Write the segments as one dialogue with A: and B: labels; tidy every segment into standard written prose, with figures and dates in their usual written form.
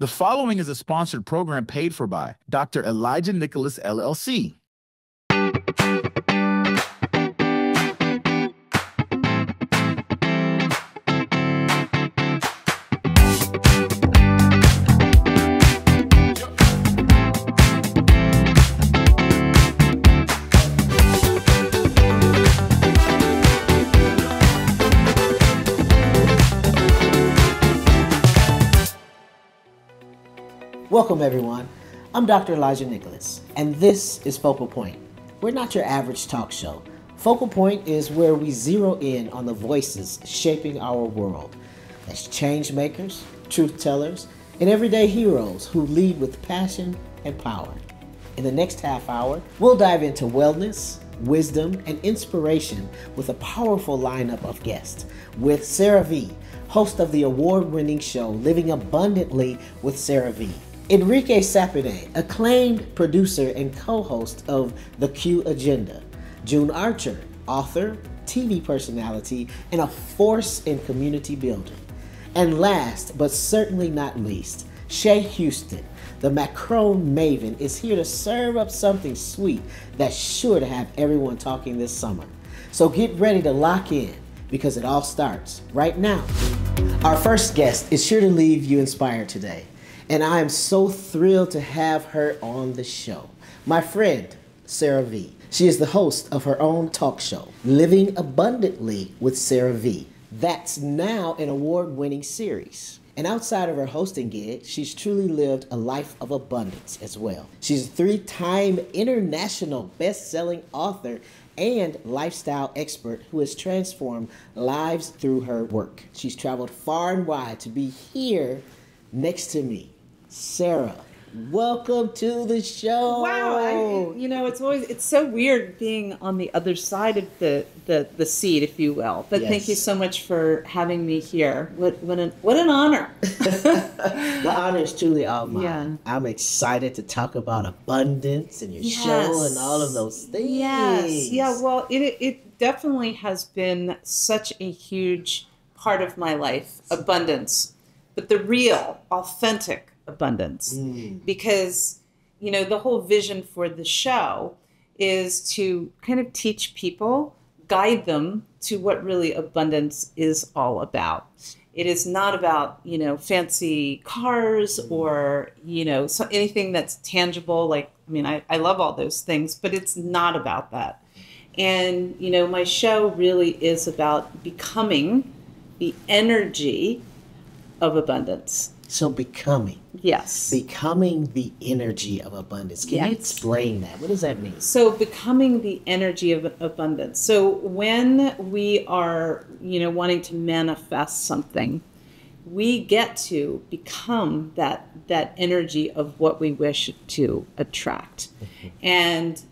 A: The following is a sponsored program paid for by Dr. Elijah Nicholas, LLC.
B: Welcome everyone, I'm Dr. Elijah Nicholas, and this is Focal Point. We're not your average talk show. Focal Point is where we zero in on the voices shaping our world. As change makers, truth tellers, and everyday heroes who lead with passion and power. In the next half hour, we'll dive into wellness, wisdom, and inspiration with a powerful lineup of guests. With Sarah V, host of the award-winning show Living Abundantly with Sarah V. Enrique Sapene, acclaimed producer and co-host of The Q Agenda. June Archer, author, TV personality, and a force in community building. And last, but certainly not least, Shay Houston, the Macaron Maven, is here to serve up something sweet that's sure to have everyone talking this summer. So get ready to lock in, because it all starts right now. Our first guest is sure to leave you inspired today, and I am so thrilled to have her on the show. My friend, Sarah V. She is the host of her own talk show, Living Abundantly with Sarah V. That's now an award-winning series. And outside of her hosting gig, she's truly lived a life of abundance as well. She's a 3-time international best-selling author and lifestyle expert who has transformed lives through her work. She's traveled far and wide to be here next to me. Sarah, welcome to the show.
C: Wow, it's so weird being on the other side of the seat, if you will. But yes. Thank you so much for having me here. What an honor.
B: The honor is truly all mine. Yeah. I'm excited to talk about abundance and your show and all of those things.
C: Yes. Yeah. Well, it definitely has been such a huge part of my life, abundance, but the real, authentic abundance, because the whole vision for the show is to kind of teach people, guide them to what really abundance is all about. It is not about fancy cars or so anything that's tangible. I love all those things, but it's not about that. And my show really is about becoming the energy of abundance.
B: So becoming.
C: Yes.
B: Becoming the energy of abundance. Can you explain that? What does that mean?
C: So becoming the energy of abundance. So when we are, wanting to manifest something, we get to become that energy of what we wish to attract. And,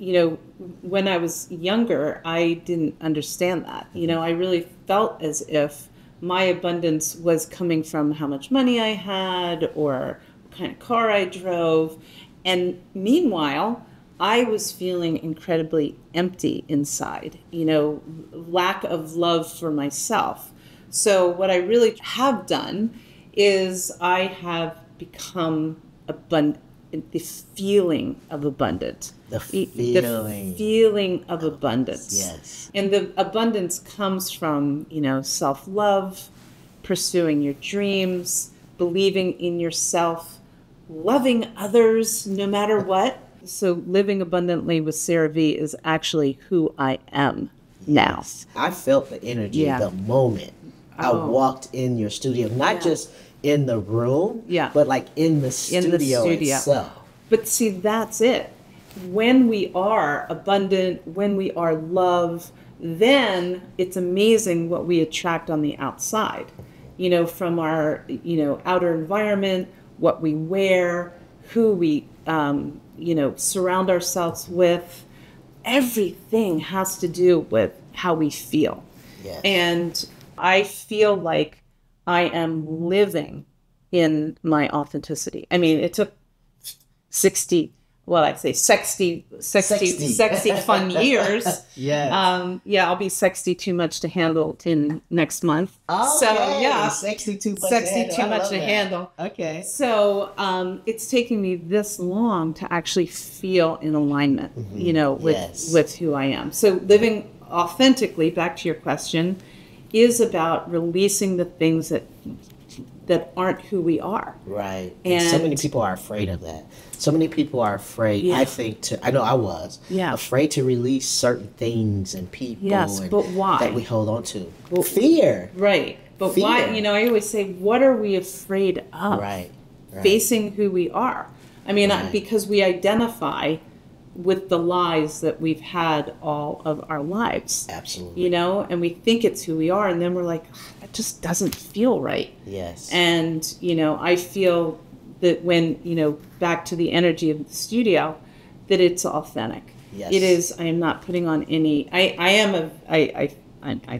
C: when I was younger, I didn't understand that. I really felt as if my abundance was coming from how much money I had or what kind of car I drove. And meanwhile, I was feeling incredibly empty inside, lack of love for myself. So what I really have done is I have become abundant, the feeling of abundance.
B: The feeling
C: of abundance.
B: Yes.
C: And the abundance comes from, self-love, pursuing your dreams, believing in yourself, loving others no matter what. So living abundantly with Sarah V is actually who I am now.
B: Yes. I felt the energy the moment I walked in your studio, not just in the room, but like in the studio itself.
C: But see, that's it. When we are abundant, when we are love, then it's amazing what we attract on the outside, from our, outer environment, what we wear, who we, surround ourselves with. Everything has to do with how we feel.
B: Yes.
C: And I feel like I am living in my authenticity. I mean, it took 60 well, I say sexy fun years.
B: Yes.
C: Yeah, I'll be sexy too much to handle in next month.
B: Okay.
C: So yeah,
B: Sexy too much
C: sexy
B: to handle.
C: too
B: I
C: much
B: love
C: to
B: that.
C: handle.
B: Okay.
C: So it's taken me this long to actually feel in alignment, with who I am. So living authentically, back to your question, is about releasing the things that aren't who we are.
B: Right. And so many people are afraid of that. So many people are afraid,
C: Yeah.
B: I think, I know I was,
C: Yeah.
B: afraid to release certain things and people
C: Yes, but why?
B: that we hold on to. Fear.
C: Right. But
B: Fear.
C: why, I always say, what are we afraid of?
B: Right.
C: Facing who we are. I mean,
B: Right.
C: because we identify with the lies that we've had all of our lives.
B: Absolutely.
C: And we think it's who we are, and then we're like, that just doesn't feel right.
B: Yes.
C: And, I feel that when, back to the energy of the studio, that it's authentic.
B: Yes.
C: It is. I am not putting on any, I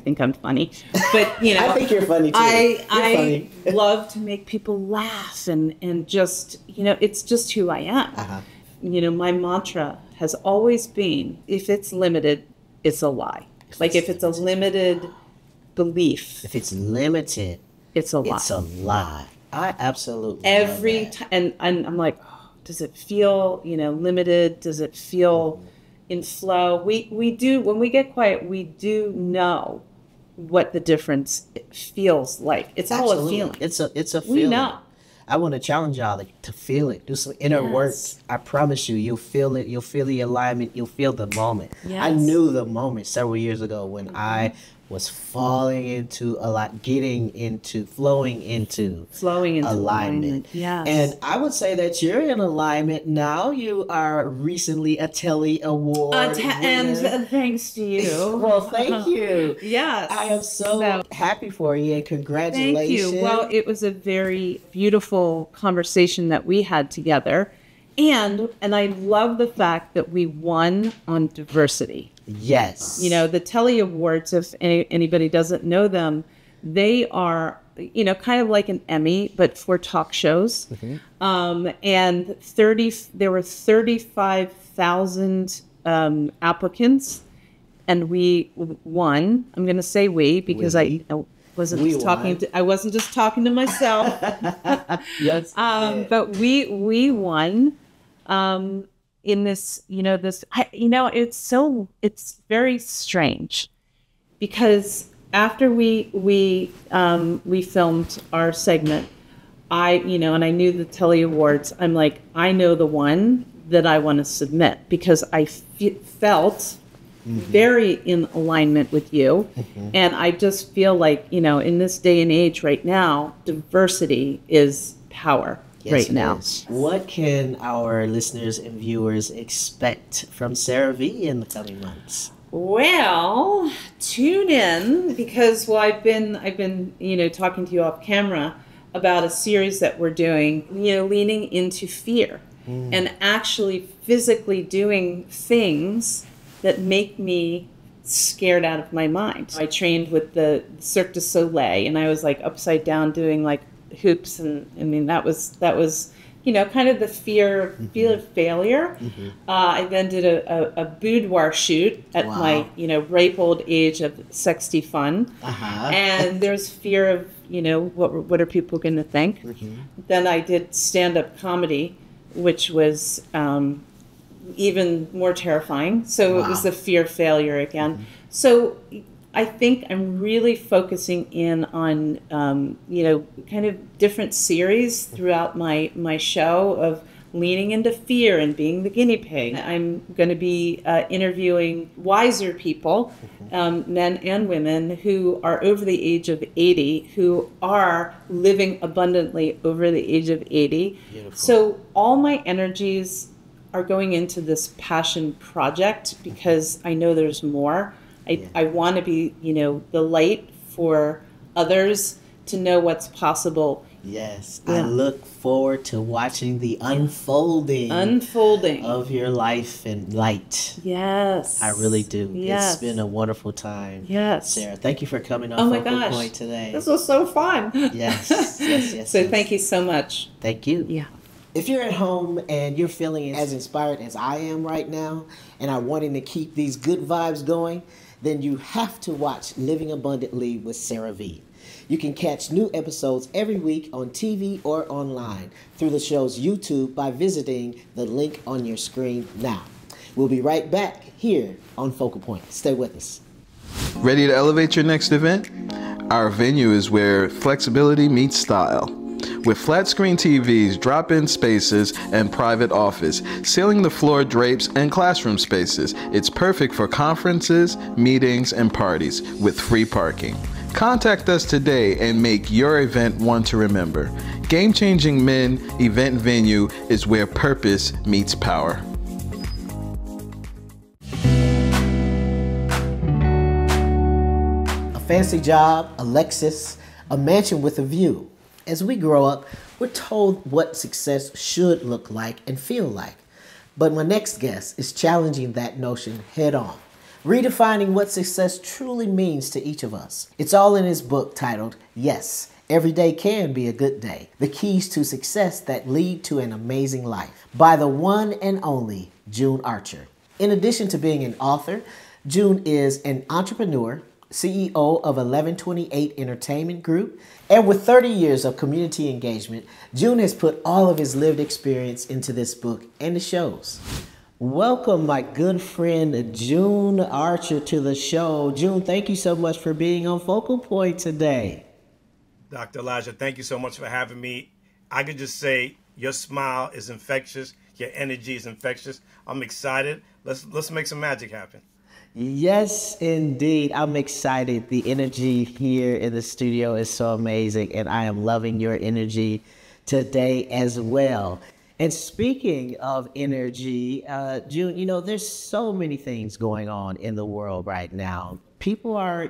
C: think I'm funny, but
B: I think you're funny too.
C: I love to make people laugh and just, it's just who I am.
B: Uh-huh.
C: My mantra has always been, if it's limited, it's a lie. Like if it's a limited belief,
B: If it's limited,
C: it's a lie.
B: it's a lie. I absolutely
C: Every
B: love that.
C: time, and I'm like, oh, does it feel, limited? Does it feel in flow? We do, when we get quiet, we do know what the difference feels like. It's all a
B: Absolutely.
C: feeling.
B: It's a
C: We
B: feeling.
C: know.
B: I want to challenge y'all to feel it. Do some inner work.
C: Yes.
B: I promise you, you'll feel it. You'll feel the alignment. You'll feel the moment. I
C: Yes.
B: knew the moment several years ago when I was falling into flowing into alignment.
C: Yes.
B: And I would say that you're in alignment now. You are recently a Telly Award
C: and
B: winner.
C: thanks to you.
B: Well, thank you.
C: Yes.
B: I am so happy for you and congratulations.
C: Thank you. Well, it was a very beautiful conversation that we had together. And I love the fact that we won on diversity.
B: Yes.
C: The Telly Awards, if anybody doesn't know them, they are, kind of like an Emmy, but for talk shows. And there were 35,000 applicants, and we won. I'm going to say we because I wasn't just talking to myself.
B: Yes.
C: But we won. In this, it's very strange because after we filmed our segment, and I knew the Telly Awards, I'm like, I know the one that I want to submit because I felt very in alignment with you. And I just feel like, in this day and age right now, diversity is power.
B: Yes,
C: right
B: it
C: now.
B: is. What can our listeners and viewers expect from Sarah V in the coming months?
C: Well, tune in because I've been talking to you off camera about a series that we're doing, leaning into fear and actually physically doing things that make me scared out of my mind. I trained with the Cirque du Soleil and I was like upside down doing like hoops, and I mean that was kind of the fear of failure. I then did a boudoir shoot at my ripe old age of sexy fun, and there's fear of what are people going to think. Then I did stand-up comedy, which was even more terrifying. So it was the fear of failure again. So I think I'm really focusing in on, kind of different series throughout my show of leaning into fear and being the guinea pig. I'm going to be interviewing wiser people, men and women who are over the age of 80, who are living abundantly over the age of 80. Beautiful. So all my energies are going into this passion project because I know there's more. I want to be, the light for others to know what's possible.
B: Yes. Yeah. I look forward to watching the unfolding of your life and light.
C: Yes.
B: I really do.
C: Yes.
B: It's been a wonderful time.
C: Yes.
B: Sarah, thank you for coming on Focal Point today.
C: This was so fun.
B: Yes.
C: So thank you so much.
B: Thank you.
C: Yeah.
B: If you're at home and you're feeling as inspired as I am right now and are wanting to keep these good vibes going, then you have to watch Living Abundantly with Sarah V. You can catch new episodes every week on TV or online through the show's YouTube by visiting the link on your screen now. We'll be right back here on Focal Point. Stay with us.
D: Ready to elevate your next event? Our venue is where flexibility meets style. With flat screen TVs, drop-in spaces, and private office, ceiling the floor drapes, and classroom spaces, it's perfect for conferences, meetings, and parties with free parking. Contact us today and make your event one to remember. Game Changing Men Event Venue is where purpose meets power.
B: A fancy job, a Lexus, a mansion with a view. As we grow up, we're told what success should look like and feel like. But my next guest is challenging that notion head on, redefining what success truly means to each of us. It's all in his book titled, Yes, Every Day Can Be a Good Day, The Keys to Success That Lead to an Amazing Life, by the one and only June Archer. In addition to being an author, June is an entrepreneur, CEO of 1128 Entertainment Group, and with 30 years of community engagement, June has put all of his lived experience into this book, and it shows. Welcome, my good friend June Archer, to the show. June, thank you so much for being on Focal Point today.
E: Dr. Elijah, thank you so much for having me. I could just say your smile is infectious. Your energy is infectious. I'm excited. Let's make some magic happen.
B: Yes, indeed. I'm excited. The energy here in the studio is so amazing, and I am loving your energy today as well. And speaking of energy, June, you know, there's so many things going on in the world right now. People are,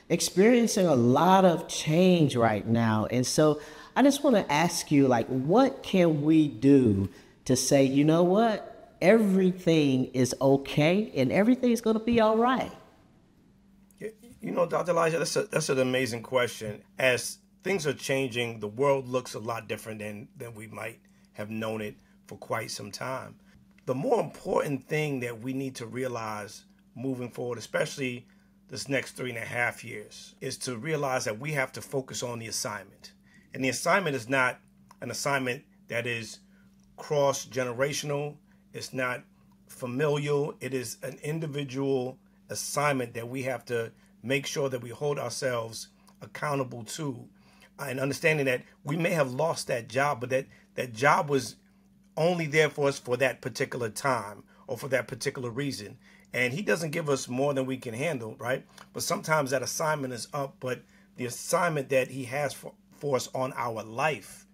B: experiencing a lot of change right now. And so I just want to ask you, like, what can we do to say, you know what? Everything is okay and everything's going to be all right?
E: You know, Dr. Elijah, that's an amazing question. As things are changing, the world looks a lot different than we might have known it for quite some time. The more important thing that we need to realize moving forward, especially this next 3.5 years, is to realize that we have to focus on the assignment. And the assignment is not an assignment that is cross-generational. It's not familial. It is an individual assignment that we have to make sure that we hold ourselves accountable to. And understanding that we may have lost that job, but that job was only there for us for that particular time or for that particular reason. And he doesn't give us more than we can handle, right? But sometimes that assignment is up, but the assignment that he has for us on our life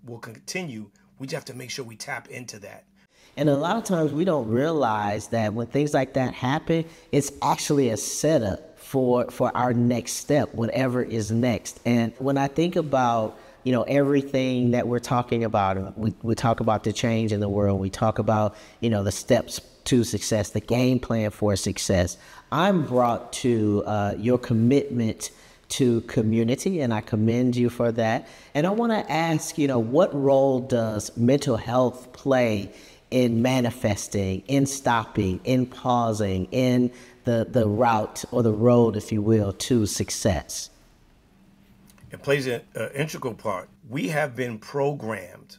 E: will continue. We just have to make sure we tap into that.
B: And a lot of times we don't realize that when things like that happen, it's actually a setup for our next step, whatever is next. And when I think about, everything that we're talking about, we talk about the change in the world, we talk about, the steps to success, the game plan for success. I'm brought to your commitment to community, and I commend you for that. And I want to ask, what role does mental health play in manifesting, in stopping, in pausing, in the route or the road, if you will, to success?
E: It plays an integral part. We have been programmed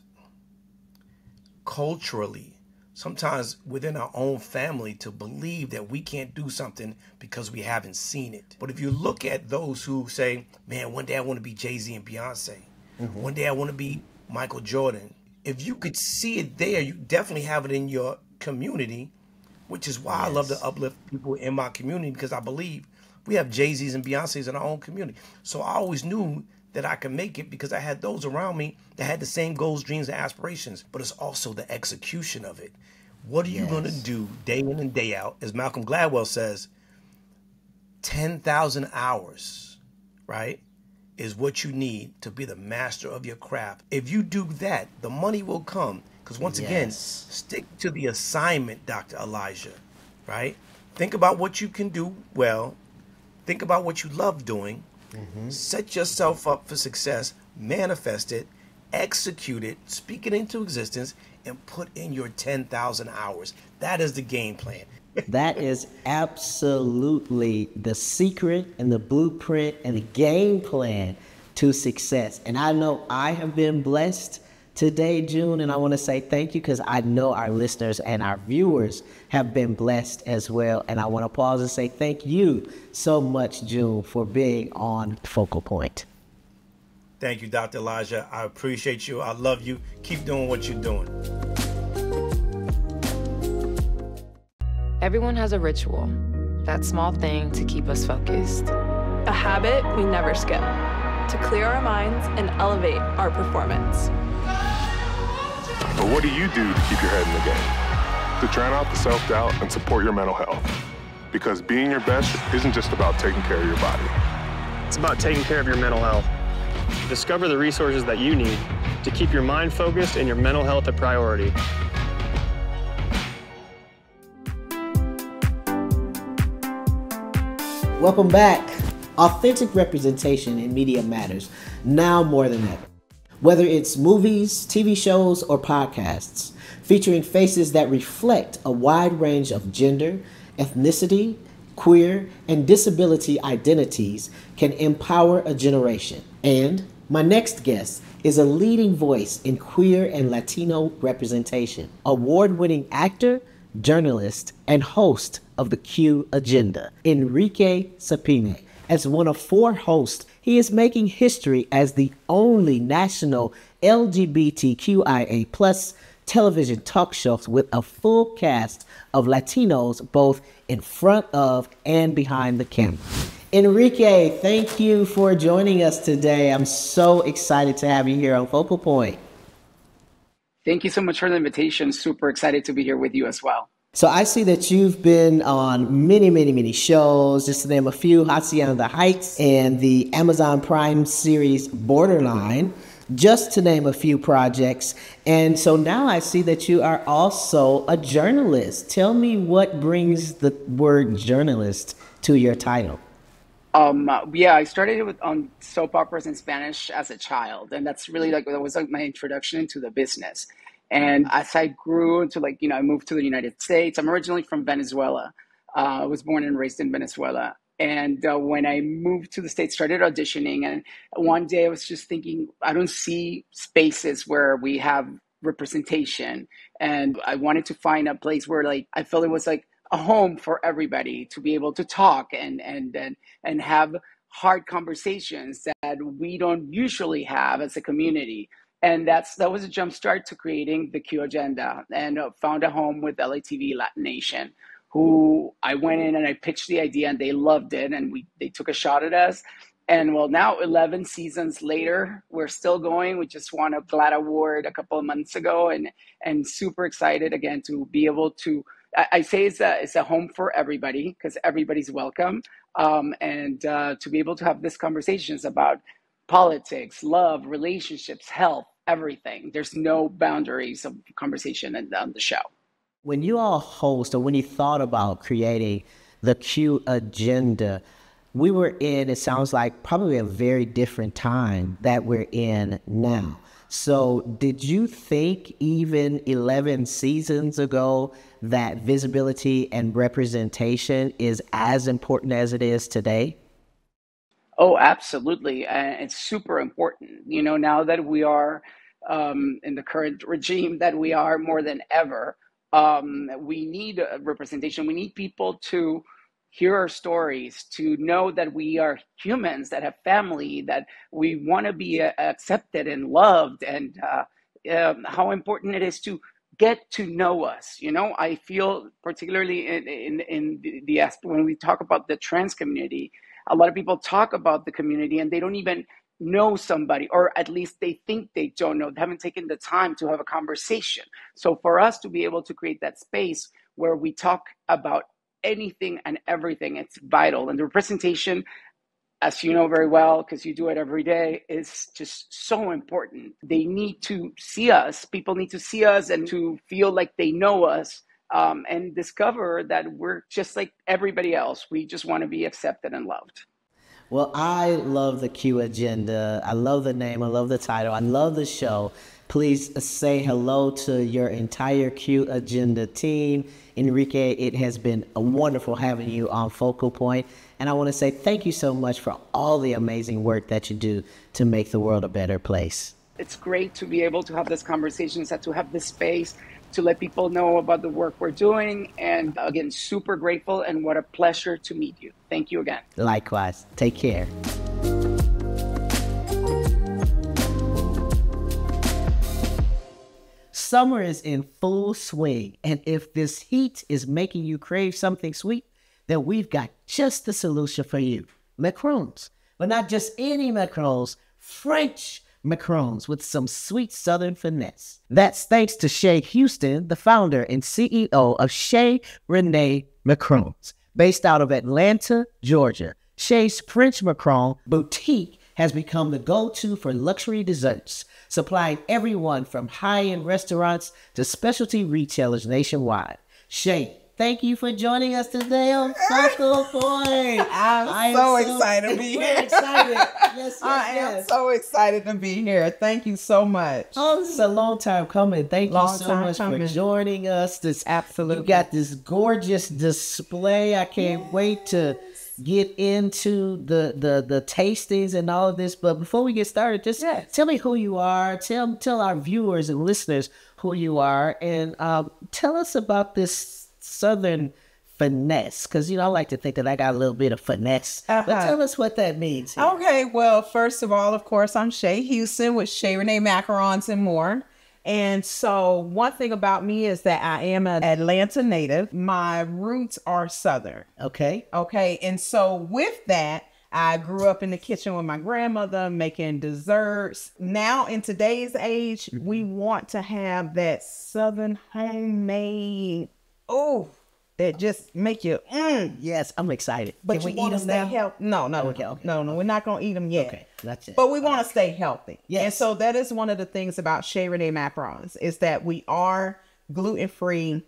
E: culturally, sometimes within our own family, to believe that we can't do something because we haven't seen it. But if you look at those who say, man, one day I want to be Jay-Z and Beyonce. Mm-hmm. One day I want to be Michael Jordan. If you could see it there, you definitely have it in your community, which is why I love to uplift people in my community, because I believe we have Jay-Z's and Beyonce's in our own community. So I always knew that I could make it because I had those around me that had the same goals, dreams, and aspirations. But it's also the execution of it. What are you going to do day in and day out? As Malcolm Gladwell says, 10,000 hours, right, is what you need to be the master of your craft. If you do that, the money will come. Because once again, stick to the assignment, Dr. Elijah, right? Think about what you can do well. Think about what you love doing. Mm-hmm. Set yourself up for success, manifest it, execute it, speak it into existence, and put in your 10,000 hours. That is the game plan.
B: That is absolutely the secret and the blueprint and the game plan to success. And I know I have been blessed today, June, and I want to say thank you because I know our listeners and our viewers have been blessed as well. And I want to pause and say thank you so much, June, for being on Focal Point.
E: Thank you, Dr. Elijah. I appreciate you. I love you. Keep doing what you're doing.
F: Everyone has a ritual, that small thing to keep us focused.
G: A habit we never skip, to clear our minds and elevate our performance.
H: But what do you do to keep your head in the game? To drown out the self-doubt and support your mental health. Because being your best isn't just about taking care of your body.
I: It's about taking care of your mental health. Discover the resources that you need to keep your mind focused and your mental health a priority.
B: Welcome back. Authentic representation in media matters now more than ever. Whether it's movies, TV shows, or podcasts, featuring faces that reflect a wide range of gender, ethnicity, queer, and disability identities can empower a generation. And my next guest is a leading voice in queer and Latino representation, award-winning actor, journalist, and host of the Q Agenda, Enrique Sapene. As one of 4 hosts, he is making history as the only national LGBTQIA+ television talk show with a full cast of Latinos both in front of and behind the camera. Enrique, thank you for joining us today. I'm so excited to have you here on Focal Point.
J: Thank you so much for the invitation. Super excited to be here with you as well.
B: So I see that you've been on many shows, just to name a few, Hacienda the Heights and the Amazon Prime series Borderline, just to name a few projects. And so now I see that you are also a journalist. Tell me what brings the word journalist to your title.
J: I started on soap operas in Spanish as a child, and that's really that was my introduction into the business. And as I grew into I moved to the United States. I'm originally from Venezuela. I was born and raised in Venezuela. And when I moved to the States, started auditioning. And one day I was just thinking, I don't see spaces where we have representation. And I wanted to find a place where I felt it was a home for everybody to be able to talk and have hard conversations that we don't usually have as a community. And that was a jump start to creating the Q Agenda, and found a home with LATV Latin Nation, who I went in and I pitched the idea and they loved it, and they took a shot at us. And well, now 11 seasons later, we're still going. We just won a GLAAD award a couple of months ago, and super excited again to be able to, I say it's a home for everybody because everybody's welcome. And to be able to have these conversations about politics, love, relationships, health, everything. There's no boundaries of conversation on the show.
B: When you all host, or when you thought about creating the Q Agenda, we were in, it sounds like, probably a very different time that we're in now. So did you think even 11 seasons ago that visibility and representation is as important as it is today?
J: Oh, absolutely. It's super important. Now that we are in the current regime that we are more than ever, we need representation. We need people to hear our stories, to know that we are humans that have family, that we want to be accepted and loved, and how important it is to get to know us. I feel particularly in the aspect when we talk about the trans community, a lot of people talk about the community and they don't even know somebody, or at least they think they don't know. They haven't taken the time to have a conversation. So for us to be able to create that space where we talk about anything and everything, it's vital. And the representation, as you know very well, because you do it every day, is just so important. They need to see us. People need to see us and to feel like they know us, and discover that we're just like everybody else. We just want to be accepted and loved.
B: Well, I love the Q Agenda. I love the name. I love the title. I love the show. Please say hello to your entire Q Agenda team. Enrique, it has been wonderful having you on Focal Point. And I want to say thank you so much for all the amazing work that you do to make the world a better place.
J: It's great to be able to have these conversations and to have this space to let people know about the work we're doing. And again, super grateful, and what a pleasure to meet you. Thank you again.
B: Likewise. Take care. Summer is in full swing, and if this heat is making you crave something sweet, then we've got just the solution for you. Macarons. But not just any macarons, French macarons with some sweet southern finesse. That's thanks to Shay Houston, the founder and CEO of Shay Macarons, based out of Atlanta, Georgia. Shay's French Macaron boutique has become the go-to for luxury desserts, supplying everyone from high-end restaurants to specialty retailers nationwide. Shay, thank you for joining us today on Focal Point.
K: I'm so excited to be here.
B: We're excited. Yes,
K: I am so excited to be here. Thank you so much.
B: Oh, this is a long time coming. Thank you so much for joining us.
K: Absolutely.
B: You got this gorgeous display. I can't wait to get into the tastings and all of this. But before we get started, just tell me who you are. Tell our viewers and listeners who you are, and tell us about this Southern finesse, because I like to think that I got a little bit of finesse. But tell us what that means here.
K: Okay, well, first of all, of course, I'm Shay Houston with Shay Macarons and more. And so one thing about me is that I am an Atlanta native. My roots are Southern.
B: Okay.
K: And so with that, I grew up in the kitchen with my grandmother making desserts. Now in today's age, we want to have that Southern homemade, that just make you,
B: Yes, I'm excited.
K: But
B: Can
K: we
B: we eat them now?
K: No.
B: Okay.
K: No, we're not going to eat them yet.
B: Okay, that's it.
K: But we want to stay healthy.
B: Yes.
K: And so that is one of the things about Shay Macarons is that we are gluten-free,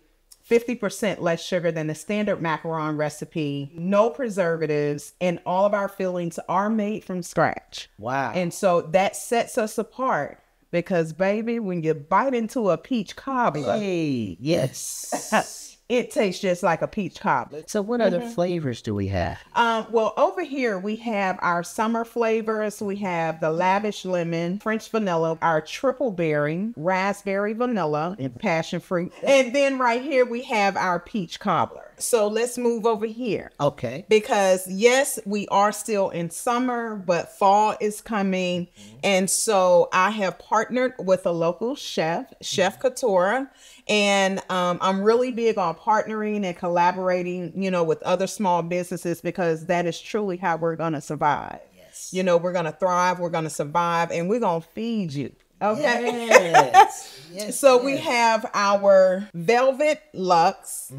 K: 50% less sugar than the standard macaron recipe, no preservatives, and all of our fillings are made from scratch.
B: Wow.
K: And so that sets us apart because, baby, when you bite into a peach cobbler,
B: Hey, yes.
K: it tastes just like a peach cobbler.
B: So what other flavors do we have?
K: Well, over here we have our summer flavors. We have the lavish lemon, French vanilla, our triple berry, raspberry vanilla, and passion fruit. And then right here we have our peach cobbler. So let's move over here.
B: Okay.
K: Because yes, we are still in summer, but fall is coming. And so I have partnered with a local chef, Chef Couture. And I'm really big on partnering and collaborating, with other small businesses, because that is truly how we're going to survive.
B: Yes.
K: We're going to thrive, we're going to survive, and we're going to feed you. Okay.
B: Yes.
K: So we have our Velvet Luxe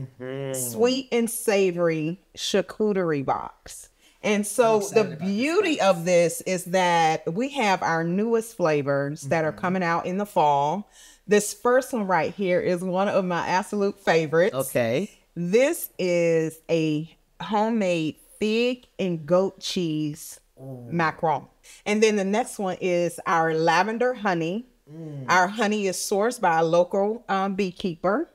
K: sweet and savory charcuterie box. And so the beauty of this is that we have our newest flavors that are coming out in the fall. This first one right here is one of my absolute favorites.
B: Okay.
K: This is a homemade fig and goat cheese macaron. And then the next one is our lavender honey. Our honey is sourced by a local beekeeper.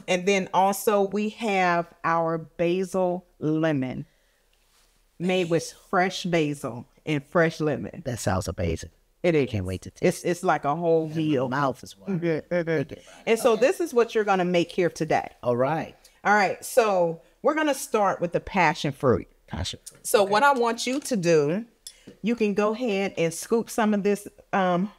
K: And then also we have our basil lemon made with fresh basil and fresh lemon.
B: That sounds amazing.
K: It is.
B: Can't wait to taste.
K: It's like a whole meal.
B: Mouth as well.
K: And so this is what you're going to make here today.
B: All right.
K: All right. So we're going to start with the passion fruit. So what I want you to do, you can go ahead and scoop some of this home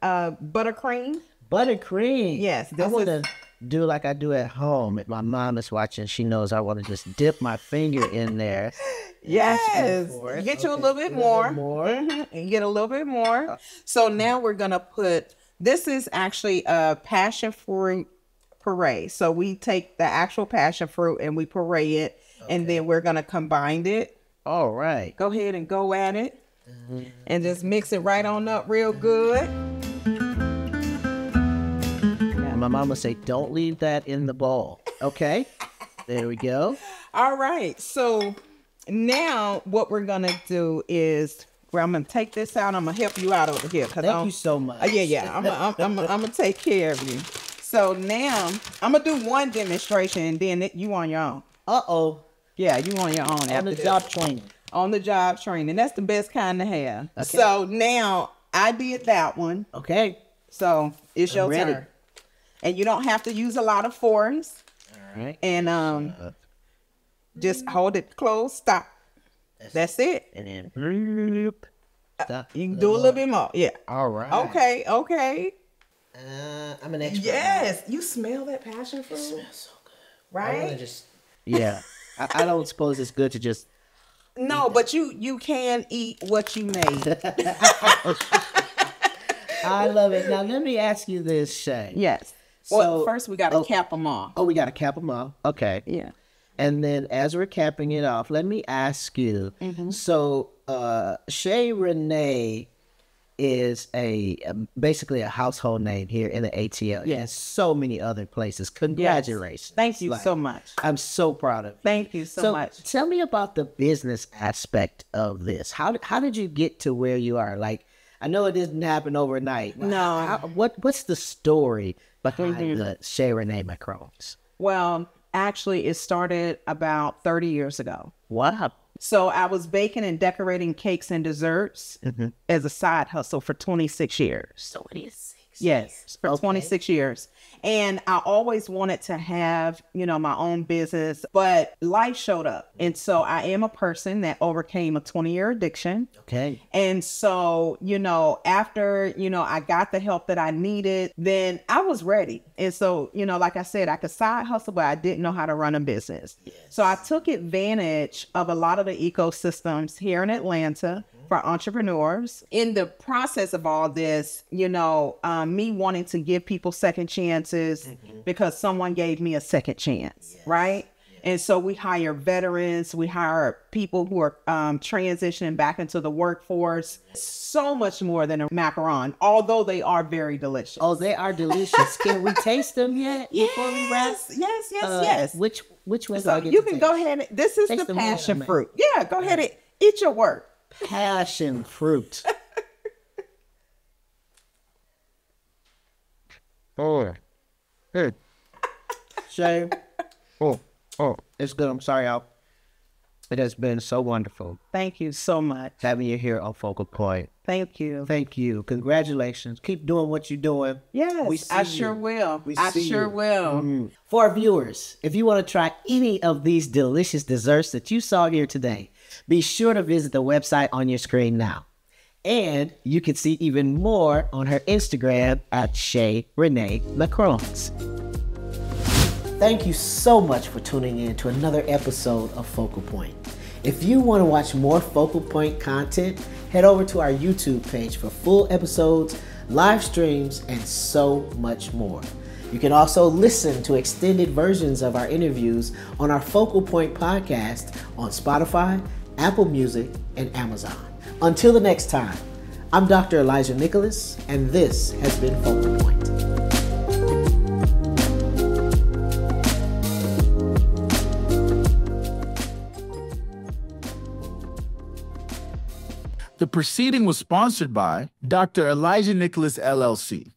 K: buttercream.
B: Buttercream.
K: Yes.
B: I want to do like I do at home. If my mom is watching, she knows I want to just dip my finger in there.
K: Yes. Get you a little bit more. And get a little bit more. So now we're going to put, this is actually a passion fruit puree. So we take the actual passion fruit and we puree it. And then we're going to combine it.
B: All right.
K: Go ahead and go at it. And just mix it right on up real good.
B: My mama say, don't leave that in the bowl. Okay. There we go.
K: All right. So Now, what we're gonna do is, well, I'm gonna take this out. I'm gonna help you out over here.
B: Thank you so much.
K: Yeah. I'm gonna take care of you. So now I'm gonna do one demonstration, and then you on your own. Yeah, you on your own.
B: On the job training.
K: On the job training. That's the best kind to have. Okay. So now I did that one.
B: Okay.
K: So it's your turn. And you don't have to use a lot of force.
B: All right.
K: And just hold it closed. Stop. That's it.
B: And then
K: stop. You can do a little bit more. Yeah.
B: All right.
K: Okay.
B: I'm an expert.
K: Yes. You smell that passion fruit?
B: It smells so good.
K: Right?
B: Yeah. I don't suppose it's good to just...
K: No, but you can eat what you made.
B: I love it. Now, let me ask you this, Shay.
K: Yes. Well, first we got to cap them off.
B: Oh, we got to cap them off. Okay.
K: Yeah.
B: And then as we're capping it off, let me ask you. So, Shay Renee is basically a household name here in the ATL.
K: Yes.
B: And so many other places. Congratulations.
K: Yes. Thank you so much.
B: I'm so proud of you.
K: Thank you so much.
B: Tell me about the business aspect of this. How did you get to where you are? Like, I know it didn't happen overnight.
K: No.
B: What's the story behind the Shay Renee Macarons?
K: Well, actually, it started about 30 years ago.
B: Wow.
K: So I was baking and decorating cakes and desserts as a side hustle for 26 years.
B: 26?
K: Yes, for 26 years. And I always wanted to have, my own business, but life showed up. And so I am a person that overcame a 20-year addiction.
B: Okay.
K: And so, after, I got the help that I needed, then I was ready. And so, like I said, I could side hustle, but I didn't know how to run a business. Yes. So I took advantage of a lot of the ecosystems here in Atlanta for entrepreneurs. In the process of all this, me wanting to give people second chances because someone gave me a second chance, right? And so we hire veterans, we hire people who are transitioning back into the workforce. So much more than a macaron, although they are very delicious.
B: Oh, they are delicious. Can we taste them yet before we wrap?
K: Yes.
B: Which one?
K: So you can go ahead. This is the passion fruit. Yeah, go ahead and eat your work.
B: Passion fruit. Oh, good. Shay. Oh, it's good. I'm sorry, Al. It has been so wonderful.
K: Thank you so much.
B: Having you here on Focal Point.
K: Thank you.
B: Thank you. Congratulations. Keep doing what you're doing.
K: Yes, I sure will. I sure will.
B: For our viewers, if you want to try any of these delicious desserts that you saw here today, be sure to visit the website on your screen now. And you can see even more on her Instagram at Shay Renee Macarons. Thank you so much for tuning in to another episode of Focal Point. If you want to watch more Focal Point content, head over to our YouTube page for full episodes, live streams, and so much more. You can also listen to extended versions of our interviews on our Focal Point podcast on Spotify, Apple Music, and Amazon. Until the next time, I'm Dr. Elijah Nicholas, and this has been Focal Point.
A: The proceeding was sponsored by Dr. Elijah Nicholas, LLC.